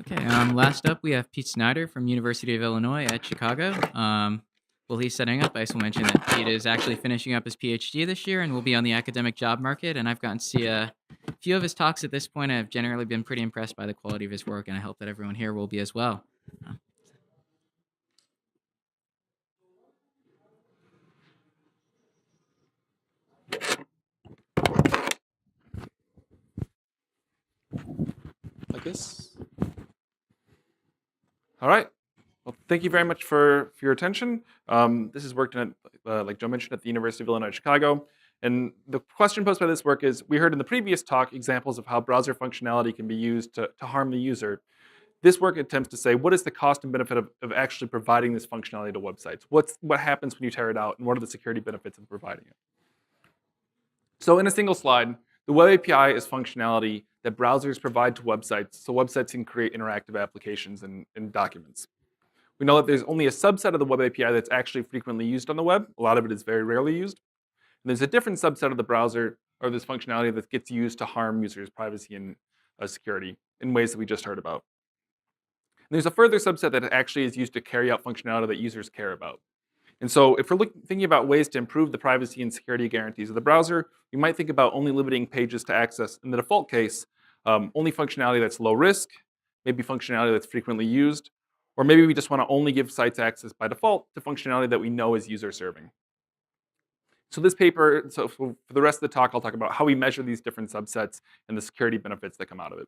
Okay, last up we have Pete Snyder from University of Illinois at Chicago. While he's setting up, I just want to mention that Pete is actually finishing up his PhD this year and will be on the academic job market. And I've gotten to see a few of his talks at this point. I've generally been pretty impressed by the quality of his work, and I hope that everyone here will be as well. Like this. All right. Well, thank you very much for your attention. This is worked at, like Joe mentioned, at the University of Illinois, Chicago. And the question posed by this work is, we heard in the previous talk examples of how browser functionality can be used to harm the user. This work attempts to say, what is the cost and benefit of actually providing this functionality to websites? What happens when you tear it out, and what are the security benefits of providing it? So in a single slide, the Web API is functionality that browsers provide to websites so websites can create interactive applications and documents. We know that there's only a subset of the Web API that's actually frequently used on the web. A lot of it is very rarely used. And there's a different subset of the browser or this functionality that gets used to harm users' privacy and security in ways that we just heard about. And there's a further subset that actually is used to carry out functionality that users care about. And so if we're thinking about ways to improve the privacy and security guarantees of the browser, we might think about only limiting pages to access, in the default case, only functionality that's low risk, maybe functionality that's frequently used, or maybe we just want to only give sites access by default to functionality that we know is user serving. So this paper, so for the rest of the talk, I'll talk about how we measure these different subsets and the security benefits that come out of it.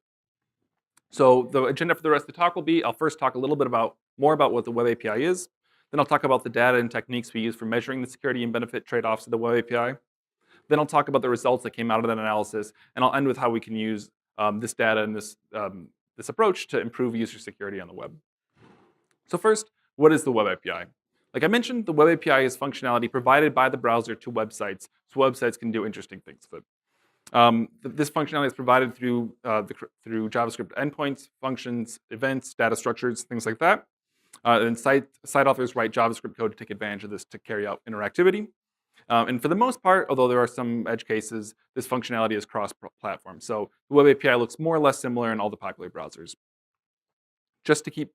So the agenda for the rest of the talk will be, I'll first talk a little bit more about what the Web API is. Then I'll talk about the data and techniques we use for measuring the security and benefit trade-offs of the Web API. Then I'll talk about the results that came out of that analysis, and I'll end with how we can use this data and this approach to improve user security on the web. So first, what is the Web API? Like I mentioned, the Web API is functionality provided by the browser to websites, so websites can do interesting things with it. This functionality is provided through JavaScript endpoints, functions, events, data structures, things like that. And site authors write JavaScript code to take advantage of this to carry out interactivity. And for the most part, although there are some edge cases, this functionality is cross-platform. So the Web API looks more or less similar in all the popular browsers. Just to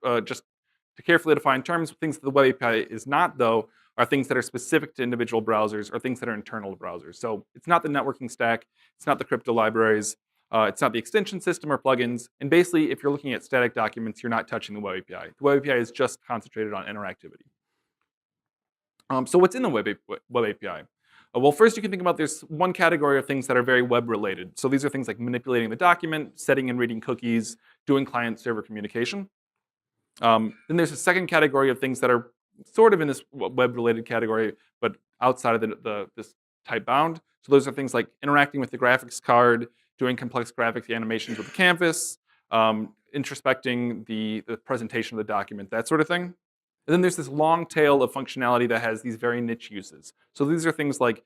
carefully define terms, things that the Web API is not, though, are things that are specific to individual browsers or things that are internal to browsers. So it's not the networking stack, it's not the crypto libraries, it's not the extension system or plugins. And basically, if you're looking at static documents, you're not touching the Web API. The Web API is just concentrated on interactivity. So what's in the Web API? Well, first you can think about there's one category of things that are very web-related. So these are things like manipulating the document, setting and reading cookies, doing client-server communication. Then there's a second category of things that are sort of in this web-related category, but outside of this type bound. So those are things like interacting with the graphics card, doing complex graphics animations with the canvas, introspecting the presentation of the document, that sort of thing. And then there's this long tail of functionality that has these very niche uses. So these are things like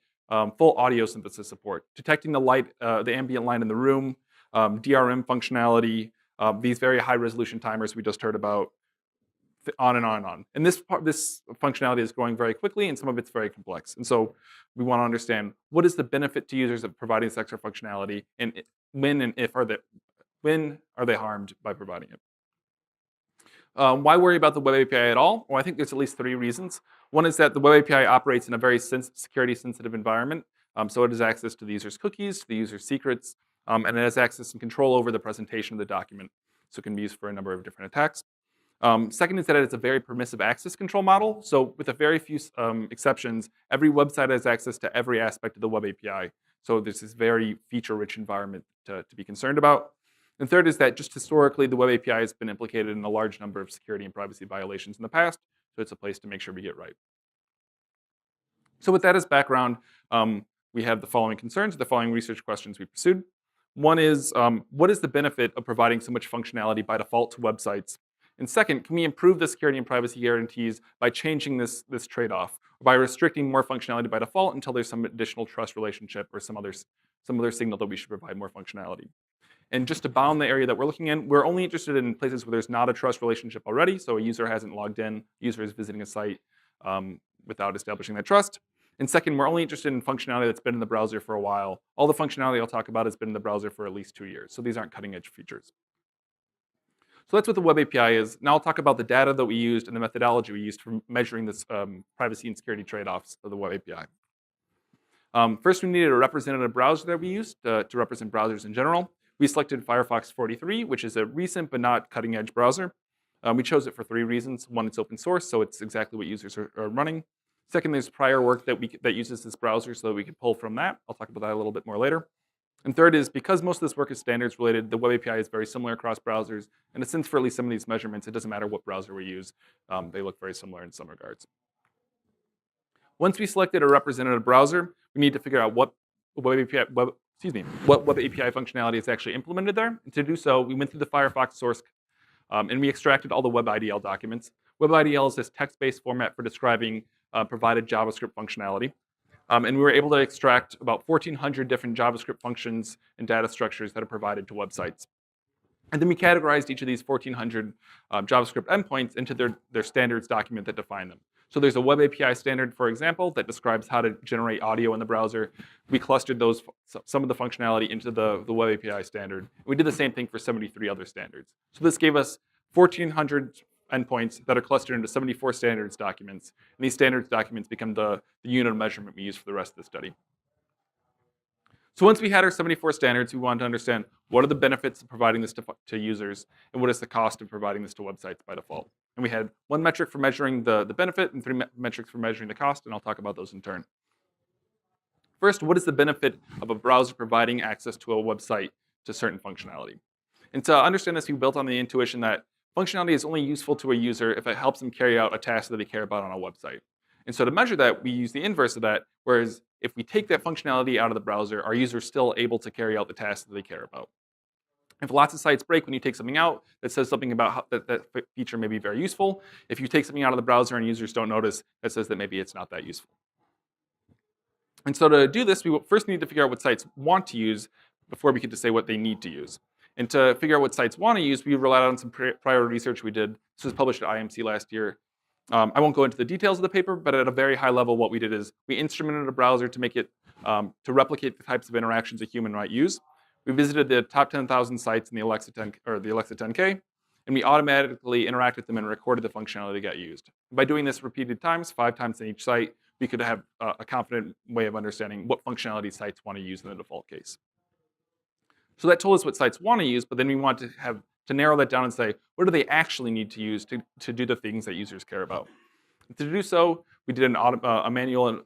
full audio synthesis support, detecting the light, the ambient light in the room, DRM functionality, these very high resolution timers we just heard about, on and on and on. And this functionality is growing very quickly, and some of it's very complex. And so we want to understand what is the benefit to users of providing this extra functionality, and when are they harmed by providing it? Why worry about the Web API at all? Well, I think there's at least 3 reasons. One is that the Web API operates in a very security-sensitive environment. So it has access to the user's cookies, to the user's secrets, and it has access and control over the presentation of the document. So it can be used for a number of different attacks. Second is that it's a very permissive access control model. So with a very few exceptions, every website has access to every aspect of the Web API. So there's this very feature-rich environment to be concerned about. And third is that just historically, the Web API has been implicated in a large number of security and privacy violations in the past. So it's a place to make sure we get right. So with that as background, we have the following concerns, the following research questions we pursued. One is, what is the benefit of providing so much functionality by default to websites? And second, can we improve the security and privacy guarantees by changing this trade-off, or by restricting more functionality by default until there's some additional trust relationship or some other signal that we should provide more functionality? And just to bound the area that we're looking in, we're only interested in places where there's not a trust relationship already. So a user hasn't logged in, user is visiting a site without establishing that trust. And second, we're only interested in functionality that's been in the browser for a while. All the functionality I'll talk about has been in the browser for at least 2 years. So these aren't cutting edge features. So that's what the Web API is. Now I'll talk about the data that we used and the methodology we used for measuring this privacy and security trade-offs of the Web API. First, we needed a representative browser that we used to represent browsers in general. We selected Firefox 43, which is a recent but not cutting-edge browser. We chose it for 3 reasons. One, it's open source, so it's exactly what users are running. Second, there's prior work that uses this browser so that we could pull from that. I'll talk about that a little bit more later. And third is because most of this work is standards related, the Web API is very similar across browsers. And since for at least some of these measurements, it doesn't matter what browser we use. They look very similar in some regards. Once we selected a representative browser, we need to figure out what Web API, what Web API functionality is actually implemented there. And to do so, we went through the Firefox source and we extracted all the WebIDL documents. WebIDL is this text-based format for describing provided JavaScript functionality. And we were able to extract about 1,400 different JavaScript functions and data structures that are provided to websites. And then we categorized each of these 1,400 JavaScript endpoints into their standards document that define them. So there's a Web API standard, for example, that describes how to generate audio in the browser. We clustered some of the functionality into the Web API standard. We did the same thing for 73 other standards. So this gave us 1,400 endpoints that are clustered into 74 standards documents. And these standards documents become the unit of measurement we use for the rest of the study. So once we had our 74 standards, we wanted to understand what are the benefits of providing this to users, and what is the cost of providing this to websites by default. And we had 1 metric for measuring the benefit and 3 metrics for measuring the cost, and I'll talk about those in turn. First, what is the benefit of a browser providing access to a website to certain functionality? And to understand this, we built on the intuition that functionality is only useful to a user if it helps them carry out a task that they care about on a website. And so to measure that, we use the inverse of that, whereas if we take that functionality out of the browser, are users still able to carry out the tasks that they care about? If lots of sites break when you take something out, that says something about how that feature may be very useful. If you take something out of the browser and users don't notice, that says that maybe it's not that useful. And so to do this, we first need to figure out what sites want to use before we get to say what they need to use. And to figure out what sites want to use, we relied on some prior research we did. This was published at IMC last year. I won't go into the details of the paper, but at a very high level, what we did is we instrumented a browser to make it to replicate the types of interactions a human might use. We visited the top 10,000 sites in the Alexa 10K, and we automatically interacted with them and recorded the functionality that got used. By doing this repeated times, 5 times in each site, we could have a confident way of understanding what functionality sites want to use in the default case. So that told us what sites want to use, but then we want to narrow that down and say, what do they actually need to use to do the things that users care about? To do so, we did a manual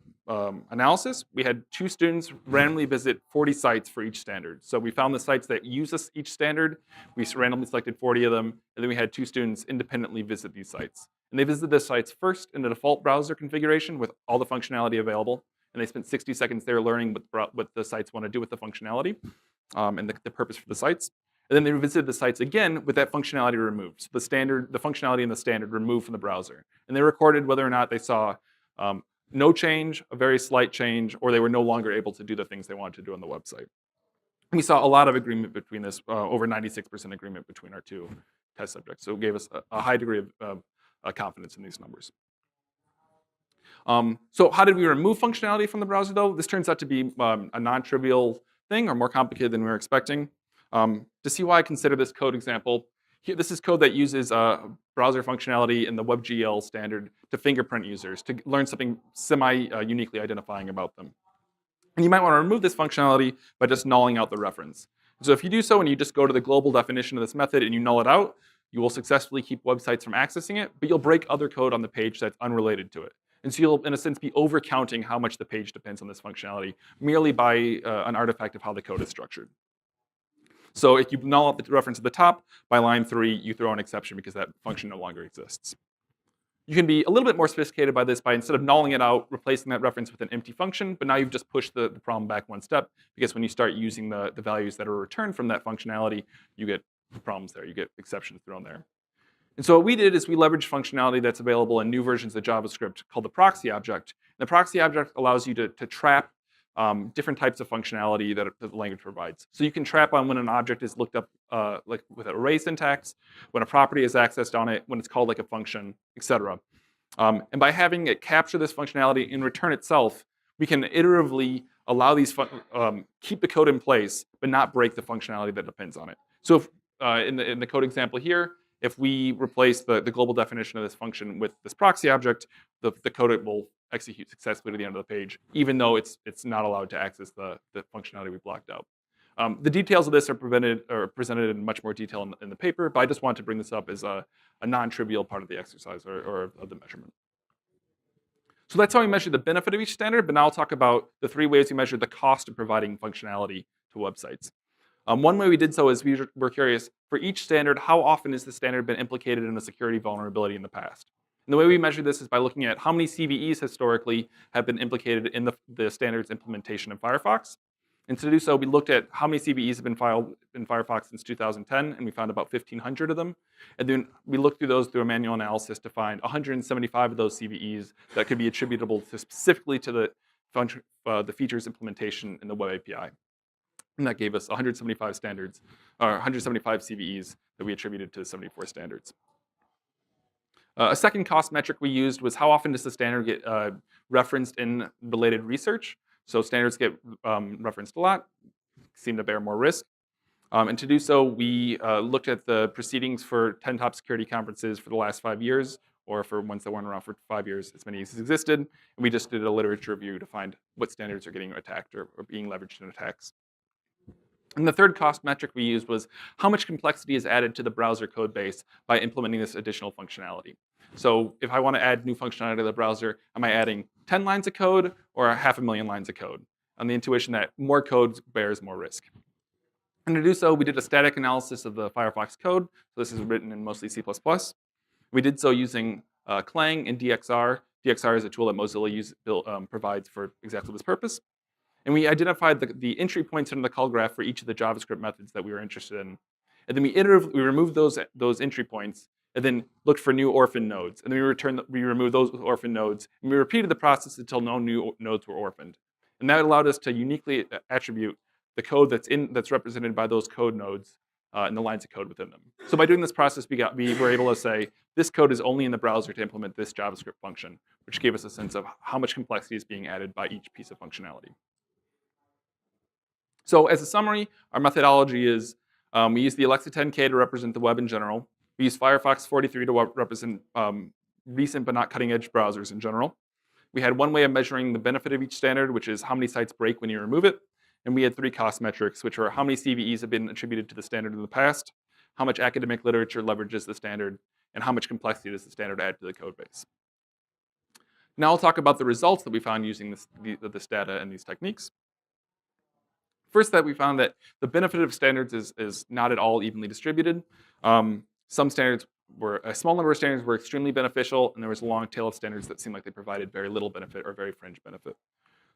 analysis. We had 2 students randomly visit 40 sites for each standard. So we found the sites that use each standard. We randomly selected 40 of them, and then we had 2 students independently visit these sites. And they visited the sites first in the default browser configuration with all the functionality available, and they spent 60 seconds there learning what the sites want to do with the functionality and the purpose for the sites. And then they visited the sites again with that functionality removed. So the functionality in the standard removed from the browser. And they recorded whether or not they saw no change, a very slight change, or they were no longer able to do the things they wanted to do on the website. And we saw a lot of agreement between this, over 96% agreement between our 2 test subjects. So it gave us a high degree of confidence in these numbers. So how did we remove functionality from the browser, though? This turns out to be a non-trivial thing, or more complicated than we were expecting. To see why I consider this code example, this is code that uses browser functionality in the WebGL standard to fingerprint users, to learn something semi-uniquely identifying about them. And you might want to remove this functionality by just nulling out the reference. So if you do so and you just go to the global definition of this method and you null it out, you will successfully keep websites from accessing it, but you'll break other code on the page that's unrelated to it. And so you'll, in a sense, be overcounting how much the page depends on this functionality merely by an artifact of how the code is structured. So if you null out the reference at the top, by line 3, you throw an exception because that function no longer exists. You can be a little bit more sophisticated by this by, instead of nulling it out, replacing that reference with an empty function, but now you've just pushed the problem back 1 step, because when you start using the values that are returned from that functionality, you get problems there, you get exceptions thrown there. And so what we did is we leveraged functionality that's available in new versions of JavaScript called the proxy object. And the proxy object allows you to trap different types of functionality that the language provides. So you can trap on when an object is looked up like with an array syntax, when a property is accessed on it, when it's called like a function, etc. And by having it capture this functionality in return itself, we can iteratively allow these keep the code in place, but not break the functionality that depends on it. So if, in the code example here, if we replace the global definition of this function with this proxy object, the code will execute successfully to the end of the page, even though it's not allowed to access the functionality we blocked out. The details of this are presented in much more detail in the paper, but I just want to bring this up as a non-trivial part of the exercise or of the measurement. So that's how we measure the benefit of each standard, but now I'll talk about the 3 ways we measure the cost of providing functionality to websites. One way we did so is we were curious, for each standard, how often has the standard been implicated in a security vulnerability in the past? And the way we measure this is by looking at how many CVEs historically have been implicated in the standard's implementation in Firefox. And to do so, we looked at how many CVEs have been filed in Firefox since 2010, and we found about 1,500 of them. And then we looked through those through a manual analysis to find 175 of those CVEs that could be attributable specifically to the features implementation in the web API. And that gave us 175 standards, or 175 CVEs that we attributed to the 74 standards. A second cost metric we used was how often does the standard get referenced in related research. So standards get referenced a lot, seem to bear more risk. And to do so, we looked at the proceedings for 10 top security conferences for the last 5 years, or for ones that weren't around for 5 years, as many as existed. And we just did a literature review to find what standards are getting attacked or being leveraged in attacks. And the third cost metric we used was how much complexity is added to the browser code base by implementing this additional functionality. So if I want to add new functionality to the browser, am I adding 10 lines of code or 500,000 lines of code? On the intuition that more code bears more risk. And to do so, we did a static analysis of the Firefox code. So this is written in mostly C++. We did so using Clang and DXR. DXR is a tool that Mozilla provides for exactly this purpose. And we identified the entry points in the call graph for each of the JavaScript methods that we were interested in. And then we removed those entry points and then looked for new orphan nodes. And then we removed those orphan nodes. And we repeated the process until no new nodes were orphaned. And that allowed us to uniquely attribute the code that's represented by those code nodes and the lines of code within them. So by doing this process, we were able to say, this code is only in the browser to implement this JavaScript function, which gave us a sense of how much complexity is being added by each piece of functionality. So as a summary, our methodology is we use the Alexa 10K to represent the web in general. We use Firefox 43 to represent recent but not cutting-edge browsers in general. We had one way of measuring the benefit of each standard, which is how many sites break when you remove it. And we had 3 cost metrics, which are how many CVEs have been attributed to the standard in the past, how much academic literature leverages the standard, and how much complexity does the standard add to the code base. Now I'll talk about the results that we found using this data and these techniques. First, that we found that the benefit of standards is not at all evenly distributed. Some standards a small number of standards were extremely beneficial, and there was a long tail of standards that seemed like they provided very little benefit or very fringe benefit.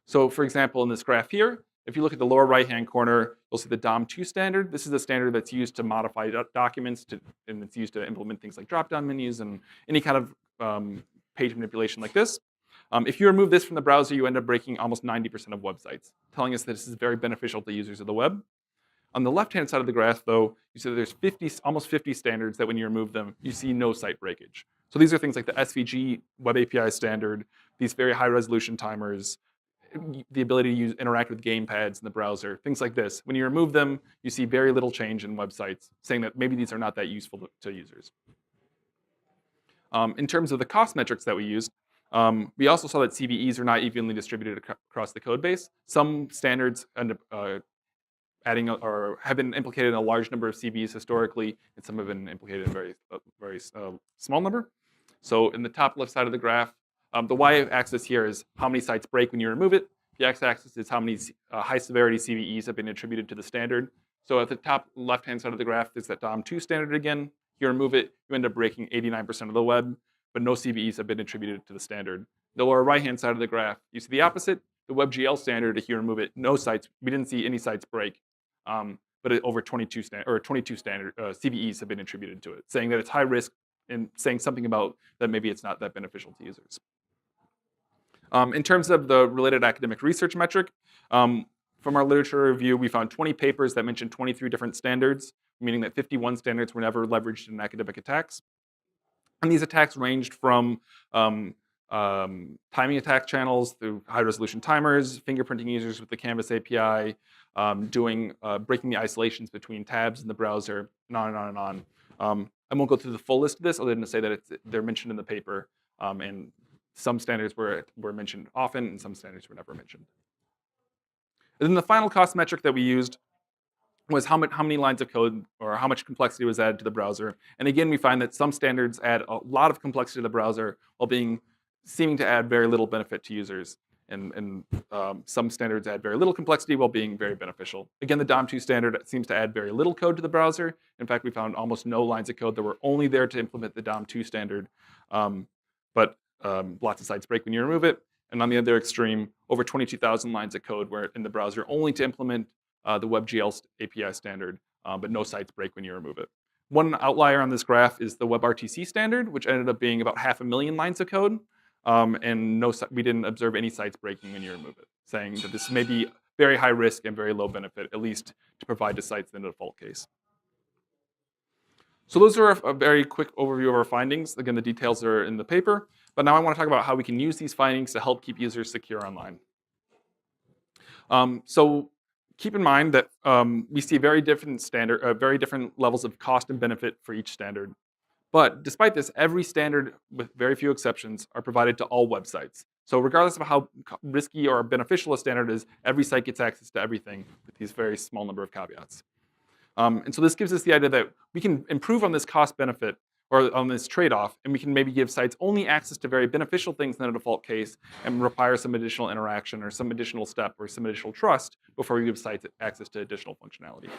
So for example, in this graph here, if you look at the lower right-hand corner, you'll see the DOM2 standard. This is a standard that's used to modify documents, and it's used to implement things like drop-down menus and any kind of page manipulation like this. If you remove this from the browser, you end up breaking almost 90% of websites, telling us that this is very beneficial to users of the web. On the left-hand side of the graph, though, you see that there's almost 50 standards that when you remove them, you see no site breakage. So these are things like the SVG Web API standard, these very high-resolution timers, the ability to interact with gamepads in the browser, things like this. When you remove them, you see very little change in websites, saying that maybe these are not that useful to users. In terms of the cost metrics that we used, we also saw that CVEs are not evenly distributed across the code base. Some standards end up adding or have been implicated in a large number of CVEs historically, and some have been implicated in a very small number. So in the top left side of the graph, the y-axis here is how many sites break when you remove it. The x-axis is how many high-severity CVEs have been attributed to the standard. So at the top left-hand side of the graph, there's that DOM2 standard again. You remove it, you end up breaking 89% of the web, but no CVEs have been attributed to the standard. The lower right-hand side of the graph, you see the opposite. The WebGL standard, if you remove it, no sites, we didn't see any sites break. But over 22 standard CVEs have been attributed to it, saying that it's high risk and saying something about that maybe it's not that beneficial to users. In terms of the related academic research metric, from our literature review, we found 20 papers that mentioned 23 different standards, meaning that 51 standards were never leveraged in academic attacks. And these attacks ranged from timing attack channels through high-resolution timers, fingerprinting users with the Canvas API, breaking the isolations between tabs in the browser, and on and on and I won't go through the full list of this other than to say that they're mentioned in the paper, and some standards were mentioned often and some standards were never mentioned. And then the final cost metric that we used was how many lines of code or how much complexity was added to the browser. And again, we find that some standards add a lot of complexity to the browser while seeming to add very little benefit to users. And some standards add very little complexity while being very beneficial. Again, the DOM2 standard seems to add very little code to the browser. In fact, we found almost no lines of code that were only there to implement the DOM2 standard. But lots of sites break when you remove it. And on the other extreme, over 22,000 lines of code were in the browser only to implement the WebGL API standard, but no sites break when you remove it. One outlier on this graph is the WebRTC standard, which ended up being about 500,000 lines of code, and we didn't observe any sites breaking when you remove it, saying that this may be very high risk and very low benefit, at least to provide to sites in the default case. So those are a very quick overview of our findings. Again, the details are in the paper, but now I want to talk about how we can use these findings to help keep users secure online. So keep in mind that we see very different levels of cost and benefit for each standard. But despite this, every standard, with very few exceptions, are provided to all websites. So regardless of how risky or beneficial a standard is, every site gets access to everything with these very small number of caveats. And so this gives us the idea that we can improve on this cost-benefit or on this trade-off, and we can maybe give sites only access to very beneficial things in a default case and require some additional interaction or some additional step or some additional trust before we give sites access to additional functionality.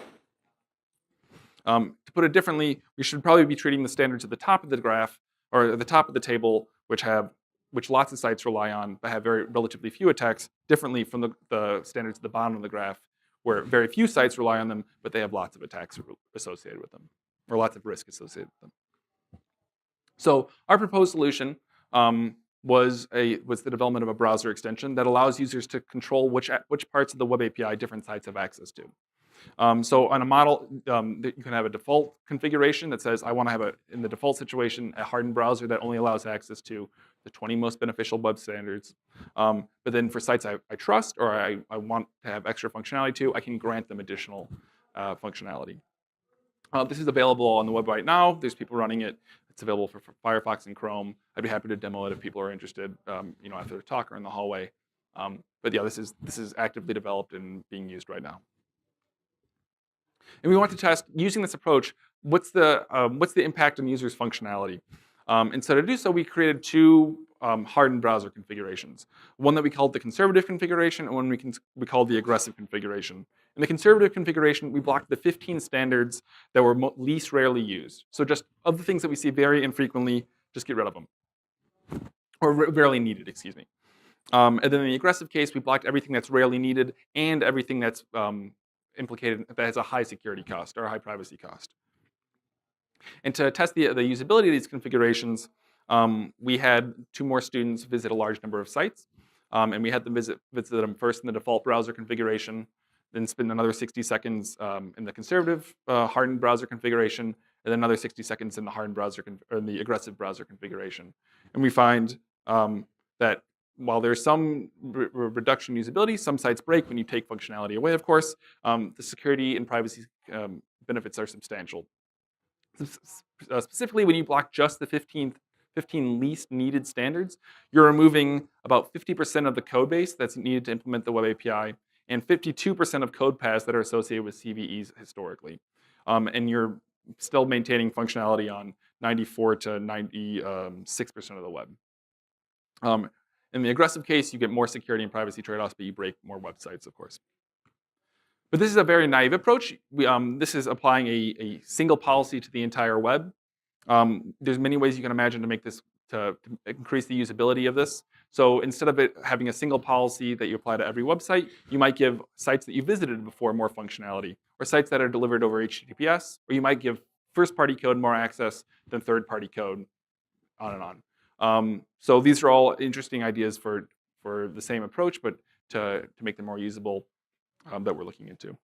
To put it differently, we should probably be treating the standards at the top of the graph or at the top of the table, which lots of sites rely on but have relatively few attacks, differently from the standards at the bottom of the graph, where very few sites rely on them, but they have lots of attacks associated with them, or lots of risk associated with them. So our proposed solution was the development of a browser extension that allows users to control which parts of the web API different sites have access to. So on a model, you can have a default configuration that says, I want to have, in the default situation, a hardened browser that only allows access to the 20 most beneficial web standards. But then for sites I trust or I want to have extra functionality to, I can grant them additional functionality. This is available on the web right now. There's people running it. It's available for Firefox and Chrome. I'd be happy to demo it if people are interested, after the talk or in the hallway. But yeah, this is actively developed and being used right now. And we want to test, using this approach, what's the impact on users' functionality. And so to do so, we created two hardened browser configurations. One that we called the conservative configuration, and one we called the aggressive configuration. In the conservative configuration, we blocked the 15 standards that were least rarely used. So just of the things that we see very infrequently, just get rid of them. Or rarely needed, excuse me. And then in the aggressive case, we blocked everything that's rarely needed and everything that's implicated that has a high security cost or a high privacy cost. And to test the usability of these configurations, we had 2 more students visit a large number of sites. And we had them visit them first in the default browser configuration, then spend another 60 seconds in the conservative hardened browser configuration, and then another 60 seconds in the hardened browser or in the aggressive browser configuration. And we find that while there's some reduction in usability, some sites break when you take functionality away, of course. The security and privacy benefits are substantial. Specifically, when you block just the 15 least needed standards, you're removing about 50% of the code base that's needed to implement the web API and 52% of code paths that are associated with CVEs historically. And you're still maintaining functionality on 94 to 96% of the web. In the aggressive case, you get more security and privacy trade-offs, but you break more websites, of course. But this is a very naive approach. This is applying a single policy to the entire web. There's many ways you can imagine to make this to increase the usability of this. So instead of it having a single policy that you apply to every website, you might give sites that you visited before more functionality, or sites that are delivered over HTTPS, or you might give first-party code more access than third-party code, on and on. So these are all interesting ideas for the same approach, but to make them more usable that we're looking into.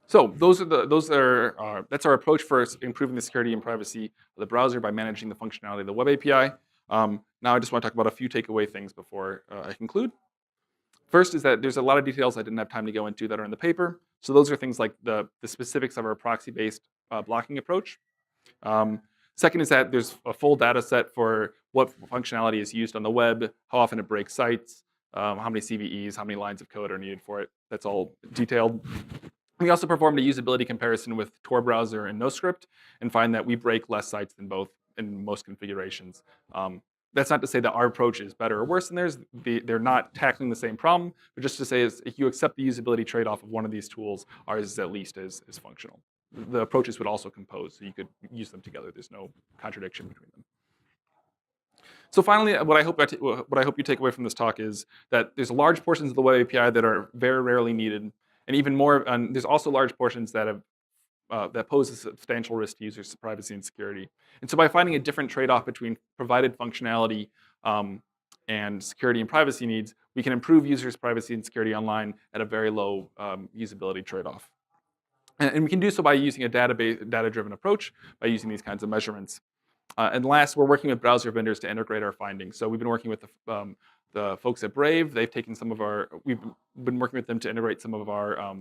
So that's our approach for improving the security and privacy of the browser by managing the functionality of the web API. Now I just want to talk about a few takeaway things before I conclude. First is that there's a lot of details I didn't have time to go into that are in the paper. So those are things like the specifics of our proxy-based blocking approach. Second is that there's a full data set for what functionality is used on the web, how often it breaks sites, how many CVEs, how many lines of code are needed for it. That's all detailed. We also performed a usability comparison with Tor browser and NoScript and find that we break less sites than both in most configurations. That's not to say that our approach is better or worse than theirs. They're not tackling the same problem, but just to say is if you accept the usability trade-off of one of these tools, ours is at least as functional. The approaches would also compose, so you could use them together. There's no contradiction between them. So finally, what I hope you take away from this talk is that there's large portions of the web API that are very rarely needed, and even more, there's also large portions that pose a substantial risk to users' privacy and security. And so by finding a different trade-off between provided functionality and security and privacy needs, we can improve users' privacy and security online at a very low usability trade-off. And we can do so by using a data-driven approach, by using these kinds of measurements. And last, we're working with browser vendors to integrate our findings. So we've been working with the folks at Brave. We've been working with them to integrate some of our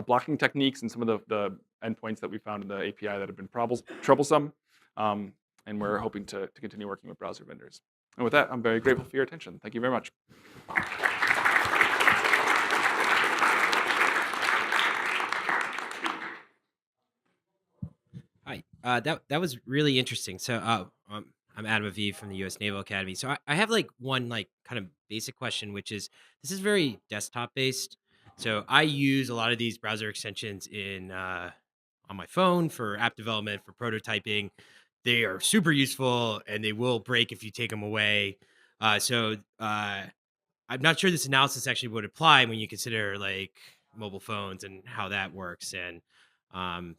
blocking techniques and some of the endpoints that we found in the API that have been troublesome. And we're hoping to continue working with browser vendors. And with that, I'm very grateful for your attention. Thank you very much. Hi, that was really interesting. So I'm Adam Aviv from the U.S. Naval Academy. So I have like one like kind of basic question, which is this is very desktop based. So I use a lot of these browser extensions on my phone for app development, for prototyping. They are super useful and they will break if you take them away. I'm not sure this analysis actually would apply when you consider like mobile phones and how that works. And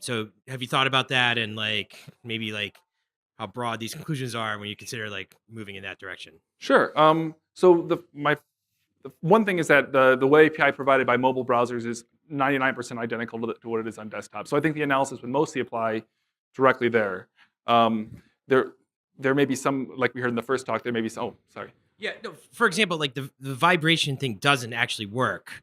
so have you thought about that and like maybe like how broad these conclusions are when you consider like moving in that direction? Sure. So the one thing is that the web API provided by mobile browsers is 99% identical to what it is on desktop. So I think the analysis would mostly apply directly there. There may be some, like we heard in the first talk, there may be some, oh, sorry. Yeah, no, for example, like the vibration thing doesn't actually work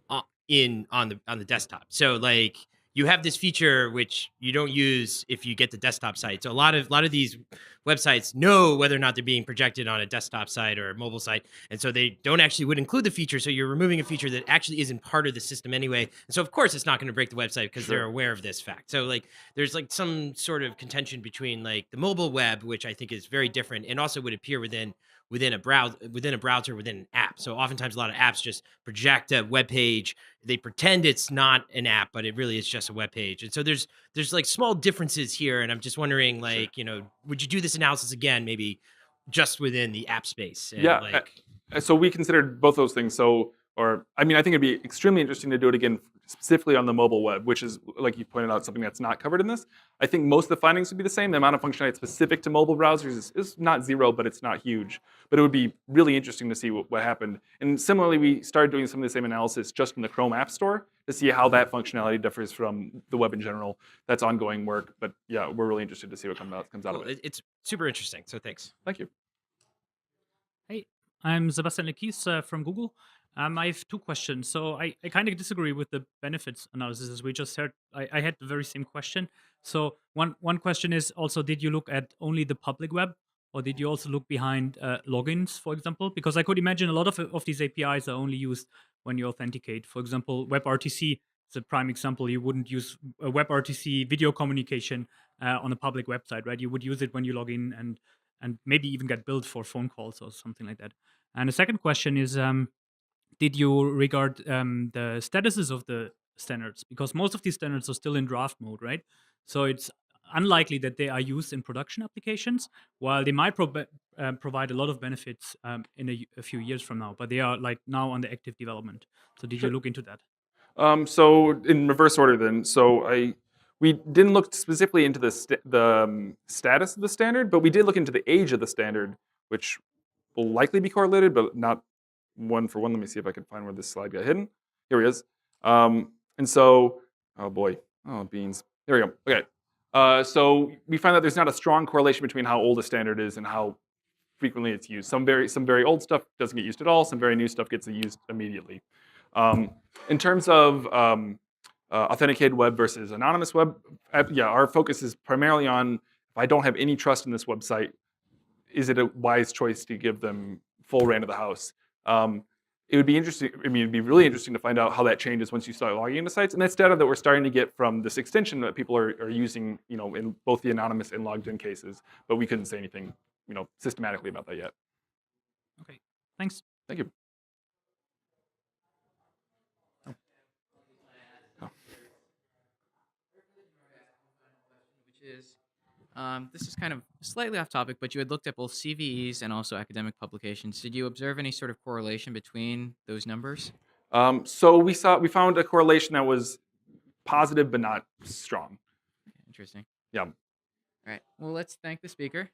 on the desktop. So like you have this feature which you don't use if you get the desktop site. So a lot of these websites know whether or not they're being projected on a desktop site or a mobile site, and so they would include the feature. So you're removing a feature that actually isn't part of the system anyway. And so of course it's not going to break the website because they're aware of this fact. So like there's like some sort of contention between like the mobile web, which I think is very different, and also would appear within a browser, within an app. So oftentimes a lot of apps just project a web page. They pretend it's not an app, but it really is just a web page. And so there's like small differences here. And I'm just wondering, like, would you do this analysis again, maybe just within the app space? And Yeah. So we considered both those things. I think it'd be extremely interesting to do it again, specifically on the mobile web, which is, like you pointed out, something that's not covered in this. I think most of the findings would be the same. The amount of functionality specific to mobile browsers is not zero, but it's not huge. But it would be really interesting to see what happened. And similarly, we started doing some of the same analysis just in the Chrome App Store to see how that functionality differs from the web in general. That's ongoing work. But yeah, we're really interested to see what comes out of it. It's super interesting. So thanks. Thank you. Hey, I'm Sebastian Lekis from Google. I have two questions. So I kind of disagree with the benefits analysis as we just heard. I had the very same question. So one question is also, did you look at only the public web, or did you also look behind logins, for example? Because I could imagine a lot of these APIs are only used when you authenticate. For example, WebRTC is a prime example. You wouldn't use a WebRTC video communication on a public website, right? You would use it when you log in and maybe even get billed for phone calls or something like that. And the second question is, did you regard the statuses of the standards? Because most of these standards are still in draft mode, right? So it's unlikely that they are used in production applications, while they might provide a lot of benefits in a few years from now. But they are like now on the active development. So did you look into that? So in reverse order then, we didn't look specifically into the status of the standard, but we did look into the age of the standard, which will likely be correlated, but not one for one. Let me see if I can find where this slide got hidden. Here he is. And so, oh boy, oh beans. Here we go. Okay. So we find that there's not a strong correlation between how old a standard is and how frequently it's used. Some very old stuff doesn't get used at all. Some very new stuff gets used immediately. In terms of authenticated web versus anonymous web. Yeah, our focus is primarily on if I don't have any trust in this website, is it a wise choice to give them full reign of the house? It would be interesting. I mean, it'd be really interesting to find out how that changes once you start logging into sites, and that's data that we're starting to get from this extension that people are using, in both the anonymous and logged in cases. But we couldn't say anything, systematically about that yet. Okay, thanks. Thank you. Which is, this is kind of slightly off topic, but you had looked at both CVEs and also academic publications. Did you observe any sort of correlation between those numbers? So we found a correlation that was positive but not strong. Interesting. Yeah. All right. Well, let's thank the speaker.